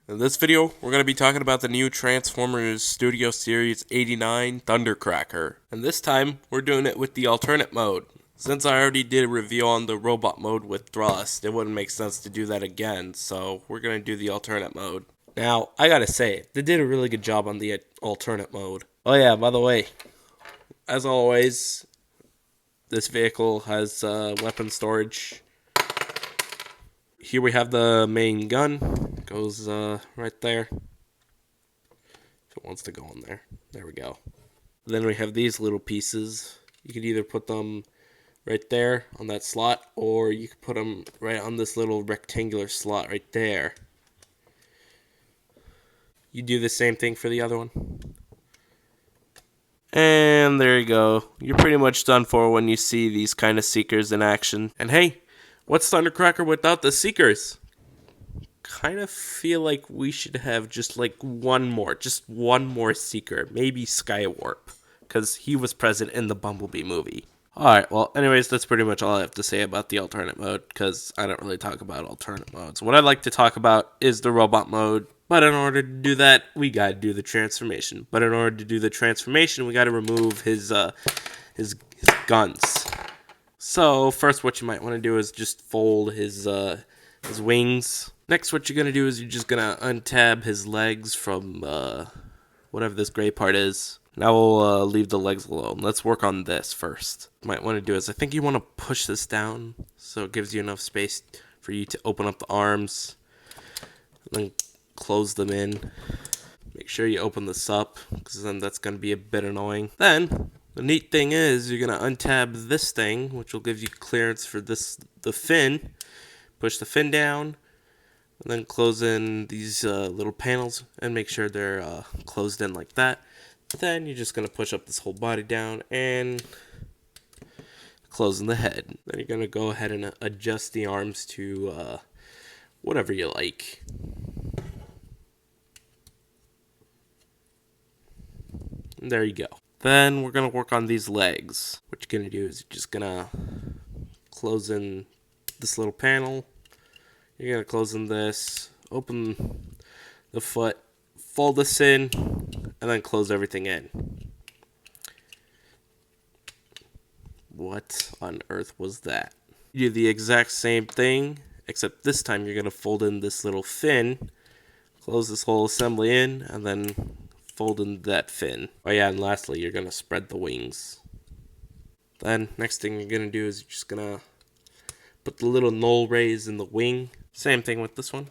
In this video, we're going to be talking about the new Transformers Studio Series 89 Thundercracker. And this time, we're doing it with the alternate mode. Since I already did a review on the robot mode with thrust, it wouldn't make sense to do that again, so we're going to do the alternate mode. Now, I gotta say, they did a really good job on the alternate mode. Oh yeah, by the way, as always, this vehicle has weapon storage. Here we have the main gun. Goes right there. If it wants to go in there. There we go. Then we have these little pieces. You could either put them right there on that slot, or you could put them right on this little rectangular slot right there. You do the same thing for the other one. And there you go. You're pretty much done for when you see these kind of seekers in action. And hey, what's Thundercracker without the seekers? Kind of feel like we should have just one more seeker, maybe Skywarp, because he was present in the Bumblebee movie. Alright, well, anyways, that's pretty much all I have to say about the alternate mode, because I don't really talk about alternate modes. What I'd like to talk about is the robot mode, but in order to do that, we gotta do the transformation. But in order to do the transformation, we gotta remove his guns. So, first what you might want to do is just fold his wings. Next, what you're going to do is you're just going to untab his legs from whatever this gray part is. Now we'll leave the legs alone. Let's work on this first. What you might want to do is, I think you want to push this down so it gives you enough space for you to open up the arms. And then close them in. Make sure you open this up, because then that's going to be a bit annoying. Then, the neat thing is, you're going to untab this thing, which will give you clearance for the fin. Push the fin down, and then close in these little panels, and make sure they're closed in like that. Then you're just going to push up this whole body down, and close in the head. Then you're going to go ahead and adjust the arms to whatever you like. And there you go. Then we're going to work on these legs. What you're going to do is you're just going to close in this little panel. You're going to close in this, open the foot, fold this in, and then close everything in. What on earth was that? You do the exact same thing, except this time you're going to fold in this little fin, close this whole assembly in, and then fold in that fin. Oh yeah, and lastly, you're going to spread the wings. Then, next thing you're going to do is you're just going to put the little null rays in the wing. Same thing with this one.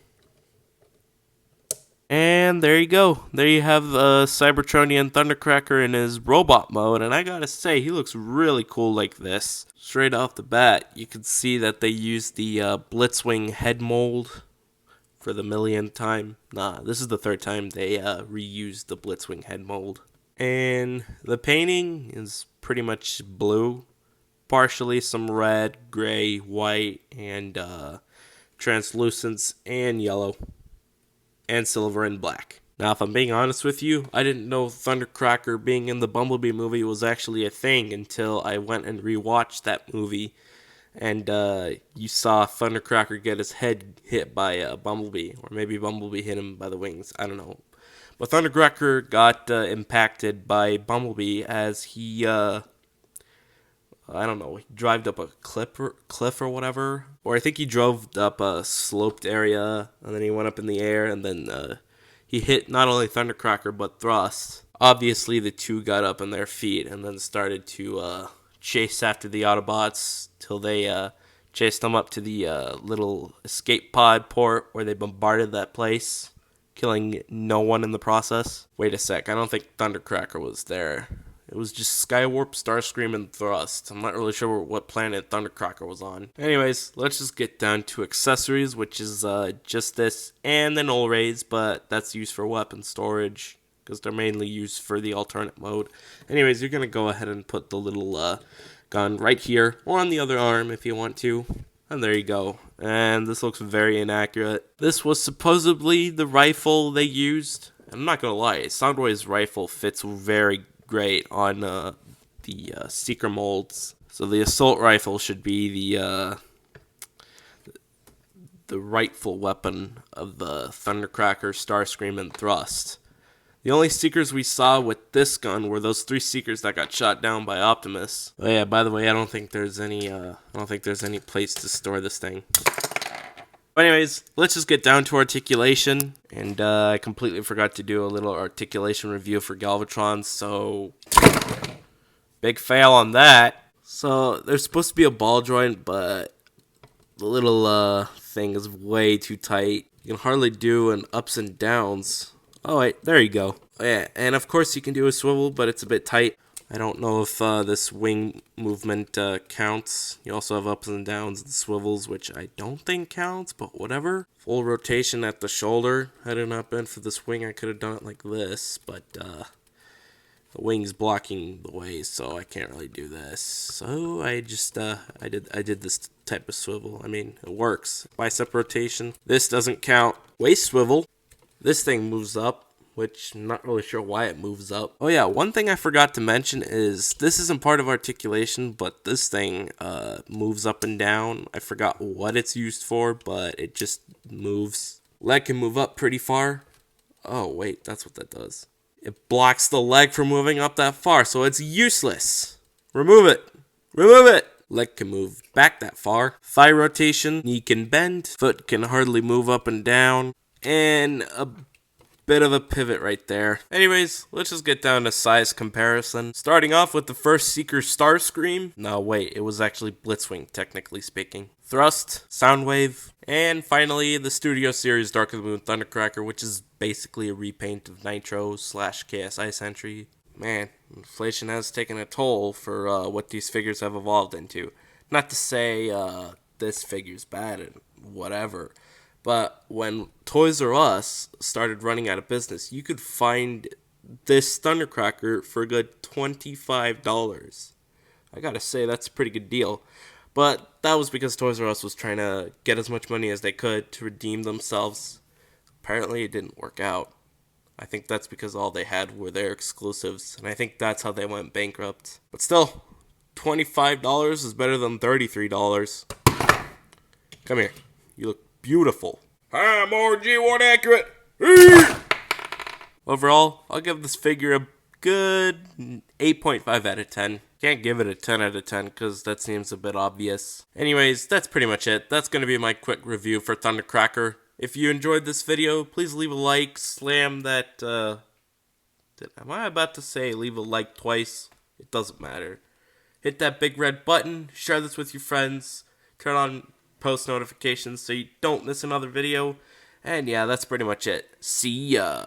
And there you go. There you have the Cybertronian Thundercracker in his robot mode. And I gotta say, he looks really cool like this. Straight off the bat, you can see that they used the Blitzwing head mold for the millionth time. Nah, this is the third time they reused the Blitzwing head mold. And the painting is pretty much blue. Partially some red, gray, white, and translucence, and yellow, and silver and black. Now, if I'm being honest with you, I didn't know Thundercracker being in the Bumblebee movie was actually a thing until I went and rewatched that movie, and you saw Thundercracker get his head hit by Bumblebee, or maybe Bumblebee hit him by the wings, I don't know. But Thundercracker got impacted by Bumblebee as he I don't know, he drove up a cliff or whatever. Or I think he drove up a sloped area, and then he went up in the air, and then he hit not only Thundercracker, but Thrust. Obviously, the two got up on their feet, and then started to chase after the Autobots, till they chased them up to the little escape pod port, where they bombarded that place, killing no one in the process. Wait a sec, I don't think Thundercracker was there. It was just Skywarp, Starscream, and Thrust. I'm not really sure what planet Thundercracker was on. Anyways, let's just get down to accessories, which is just this and the null rays, but that's used for weapon storage, because they're mainly used for the alternate mode. Anyways, you're going to go ahead and put the little gun right here, or on the other arm if you want to. And there you go. And this looks very inaccurate. This was supposedly the rifle they used. I'm not going to lie, Soundwave's rifle fits very great on the Seeker molds. So the assault rifle should be the the rightful weapon of the Thundercracker, Starscream, and Thrust. The only seekers we saw with this gun were those 3 seekers that got shot down by Optimus. Oh yeah, by the way, I don't think there's any place to store this thing. But anyways, let's just get down to articulation. And I completely forgot to do a little articulation review for Galvatron, so big fail on that. So there's supposed to be a ball joint, but the little thing is way too tight. You can hardly do an ups and downs. Oh wait, there you go. Oh, yeah, and of course you can do a swivel, but it's a bit tight. I don't know if this wing movement counts. You also have ups and downs and swivels, which I don't think counts, but whatever. Full rotation at the shoulder. Had it not been for this wing, I could have done it like this, but the wing's blocking the way, so I can't really do this. So I just I did this type of swivel. I mean, it works. Bicep rotation. This doesn't count. Waist swivel. This thing moves up, which I'm not really sure why it moves up. Oh yeah, one thing I forgot to mention is this isn't part of articulation, but this thing moves up and down. I forgot what it's used for, but it just moves. Leg can move up pretty far. Oh wait, that's what that does. It blocks the leg from moving up that far, so it's useless. Remove it. Remove it. Leg can move back that far. Thigh rotation. Knee can bend. Foot can hardly move up and down. And a bit of a pivot right there. Anyways, let's just get down to size comparison. Starting off with the first Seeker Starscream. No, wait, it was actually Blitzwing, technically speaking. Thrust, Soundwave, and finally the Studio Series Dark of the Moon Thundercracker, which is basically a repaint of Nitro / KSI Sentry. Man, inflation has taken a toll for what these figures have evolved into. Not to say this figure's bad and whatever, but when Toys R Us started running out of business, you could find this Thundercracker for a good $25. I gotta say, that's a pretty good deal. But that was because Toys R Us was trying to get as much money as they could to redeem themselves. Apparently it didn't work out. I think that's because all they had were their exclusives, and I think that's how they went bankrupt. But still, $25 is better than $33. Come here. You look beautiful. I'm RG1 accurate. Overall, I'll give this figure a good 8.5 out of 10. Can't give it a 10 out of 10 because that seems a bit obvious. Anyways, that's pretty much it. That's going to be my quick review for Thundercracker. If you enjoyed this video, please leave a like, slam that, am I about to say leave a like twice? It doesn't matter. Hit that big red button, share this with your friends, turn on post notifications so you don't miss another video, and yeah, that's pretty much it. See ya!